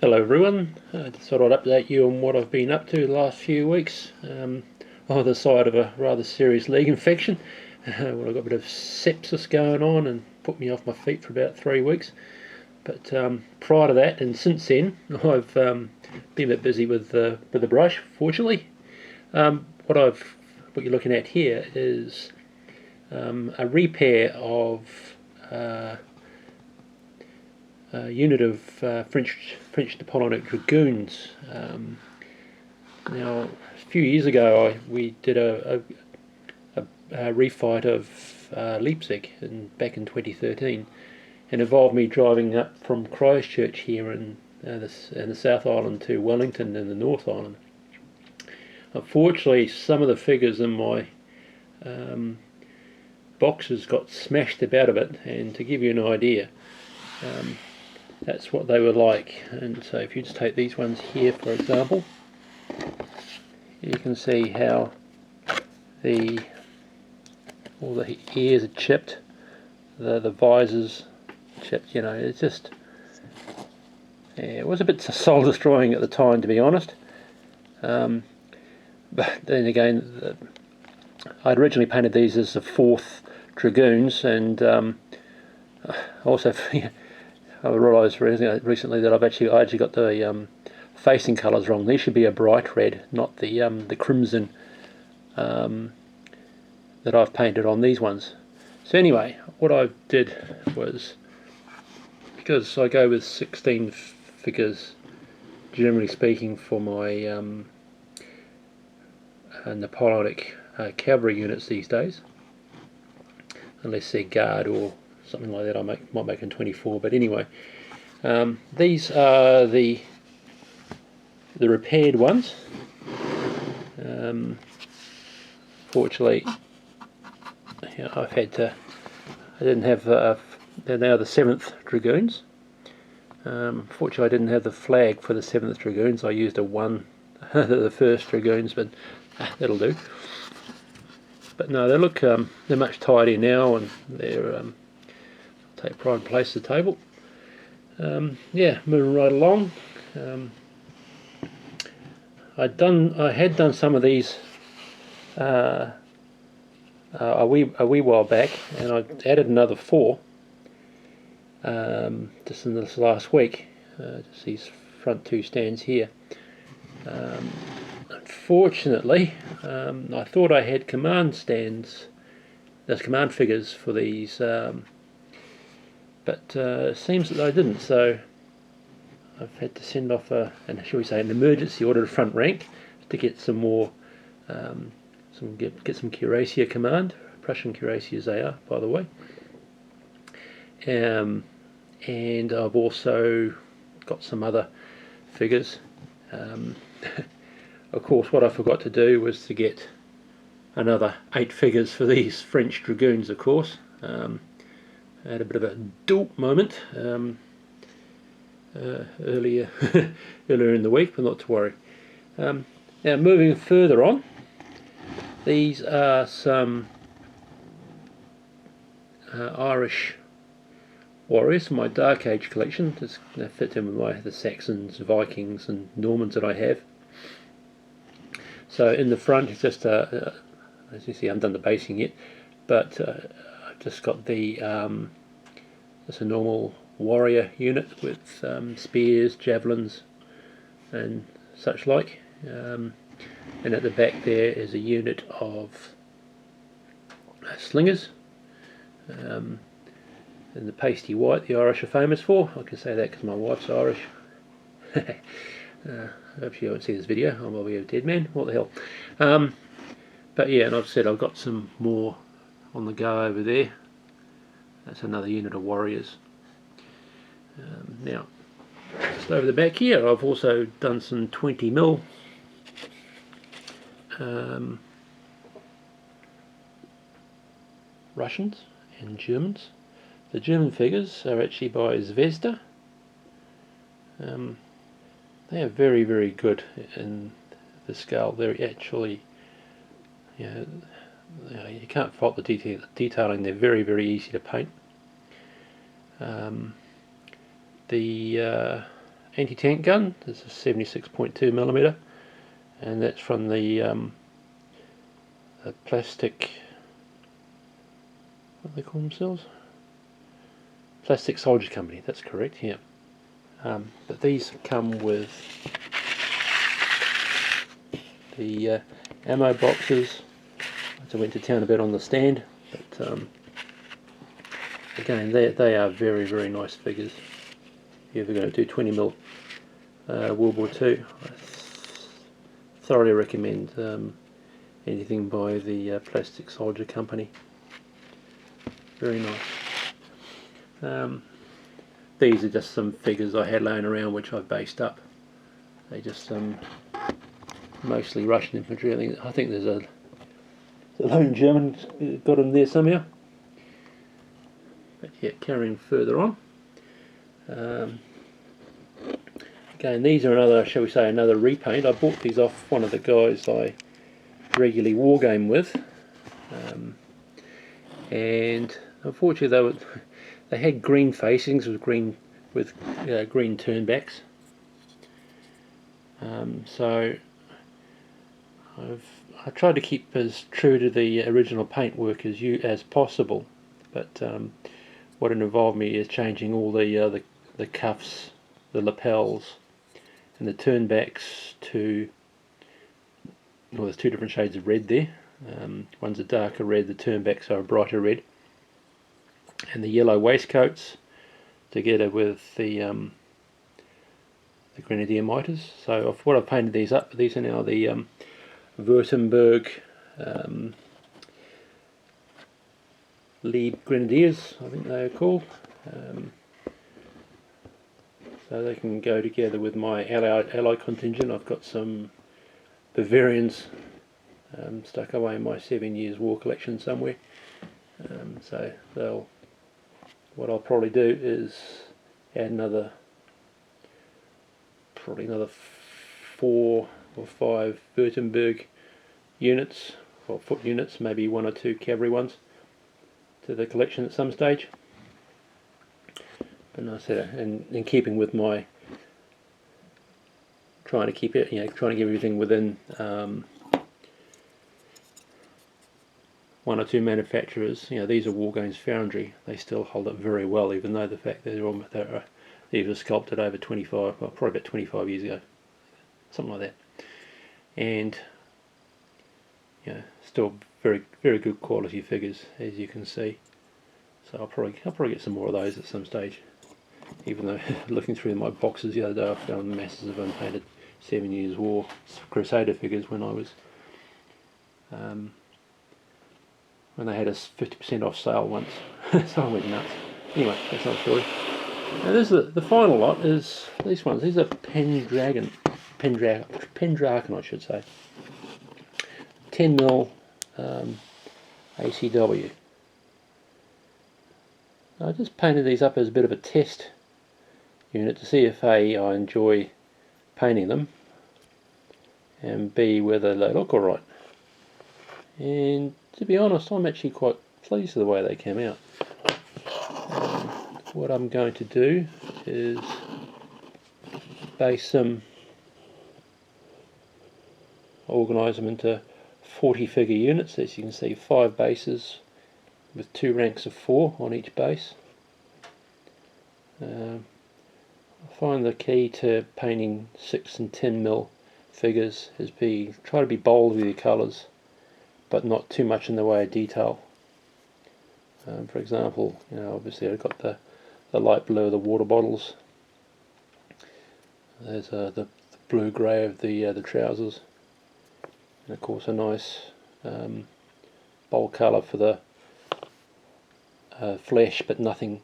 Hello everyone, I just thought I'd update you on what I've been up to the last few weeks. On the side of a rather serious leg infection. Well, I've got a bit of sepsis going on and put me off my feet for about 3 weeks. But prior to that and since then, I've been a bit busy with the brush, fortunately. What you're looking at here is a repair of a unit of French Napoleonic Dragoons. Now, a few years ago, we did a refight of Leipzig back in 2013, and involved me driving up from Christchurch here in the South Island to Wellington in the North Island. Unfortunately, some of the figures in my boxes got smashed about a bit, and to give you an idea, that's what they were like. And so if you just take these ones here, for example, you can see how all the ears are chipped, the visors chipped. You know, it's just, yeah, it was a bit soul destroying at the time, to be honest. But then again, I'd originally painted these as the 4th Dragoons, and also I realised recently that I actually got the facing colours wrong. These should be a bright red, not the crimson that I've painted on these ones. So anyway, what I did was, because I go with 16 figures generally speaking for my Napoleonic cavalry units these days, unless they're guard or something like that, I might make them 24. But anyway, these are the repaired ones. Fortunately, I've had to. I didn't have. They're now the 7th Dragoons. Fortunately, I didn't have the flag for the 7th Dragoons. I used the 1st Dragoons, but that'll do. But no, they look. They're much tidier now, and they're. Take pride and place the table. Yeah, moving right along. I had done some of these a wee while back, and I added another 4 just in this last week. Just these front 2 stands here. Unfortunately, I thought I had command stands, there's command figures for these. But it seems that I didn't, so I've had to send off an emergency order to front rank to get some more, get some cuirassier command, Prussian cuirassiers they are, by the way. And I've also got some other figures. Of course, what I forgot to do was to get another 8 figures for these French Dragoons, of course. I had a bit of a dope moment earlier in the week, but not to worry. Now, moving further on, these are some Irish warriors from my Dark Age collection. Just fit in with the Saxons, Vikings, and Normans that I have. So in the front, it's just as you see, I haven't done the basing yet, but I've just got the it's a normal warrior unit with spears, javelins, and such like. And at the back there is a unit of slingers in the pasty white the Irish are famous for. I can say that because my wife's Irish. Hope you won't see this video. I'm probably a dead man. What the hell? But yeah, and I've said I've got some more on the go over there. That's another unit of warriors. Now, just over the back here, I've also done some 20mm Russians and Germans. The German figures are actually by Zvezda. They are very, very good in the scale. They're actually, you can't fault the detailing. They're very, very easy to paint. The anti-tank gun. This is 76.2mm, and that's from the plastic, what do they call themselves? Plastic Soldier Company, that's correct, yeah. But these come with the ammo boxes. I went to town a bit on the stand, but again, they are very, very nice figures. If you're ever going to do 20mm World War II, I thoroughly recommend anything by the Plastic Soldier Company. Very nice. These are just some figures I had laying around which I've based up. They just mostly Russian infantry. I think there's a lone German got them there somehow. But yeah, carrying further on. Again, these are another, shall we say, another repaint. I bought these off one of the guys I regularly wargame with, and unfortunately they had green facings with green turnbacks. So I tried to keep as true to the original paintwork as possible, but what it involved me is changing all the cuffs, the lapels, and the turnbacks to, well, there's two different shades of red there. One's a darker red, the turnbacks are a brighter red, and the yellow waistcoats together with the grenadier miters. So what I've painted these up, these are now the Württemberg lead grenadiers, I think they are called. So they can go together with my allied contingent. I've got some Bavarians stuck away in my 7 years war collection somewhere. So what I'll probably do is add probably another 4 or 5 Württemberg units, or foot units, maybe 1 or 2 cavalry ones to the collection at some stage. But I said, in keeping with my trying to keep it, trying to keep everything within 1 or 2 manufacturers. These are Wargames Foundry. They still hold up very well, even though the fact that these were sculpted over 25, well, probably about 25 years ago, something like that. And still very, very good quality figures, as you can see. So I'll probably get some more of those at some stage. Even though looking through my boxes the other day, I found masses of unpainted 7 Years War Crusader figures when I was when they had us 50% off sale once. So I went nuts. Anyway, that's another story. Now this is the final lot is these ones. These are Pendragon, I should say. 10mm ACW. I just painted these up as a bit of a test unit to see if A, I enjoy painting them, and B, whether they look alright. And to be honest, I'm actually quite pleased with the way they came out. What I'm going to do is base them, organise them into 40 figure units. As you can see, 5 bases with 2 ranks of 4 on each base. I find the key to painting 6 and 10mm figures is try to be bold with your colours, but not too much in the way of detail. For example, obviously I've got the light blue of the water bottles. There's the blue-grey of the trousers, and of course a nice bold colour for the flesh, but nothing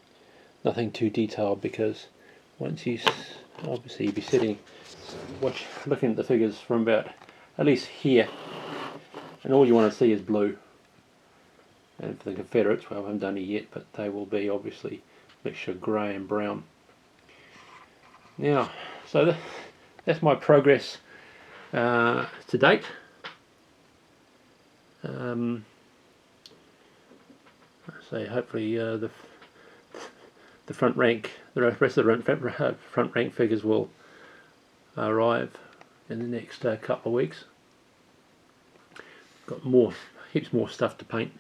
too detailed, because once you obviously you'll be looking at the figures from about at least here, and all you want to see is blue. And for the Confederates, well, I haven't done it yet, but they will be obviously mixture of grey and brown. Now, so that's my progress to date. So hopefully the front rank, the rest of the front rank figures will arrive in the next couple of weeks. Got heaps more stuff to paint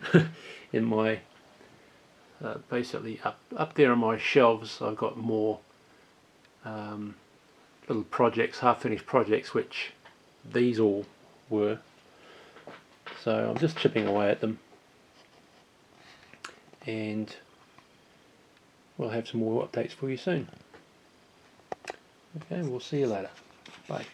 in my basically up there on my shelves. I've got more little projects, half-finished projects, which these all were. So I'm just chipping away at them, and we'll have some more updates for you soon. Okay, we'll see you later. Bye.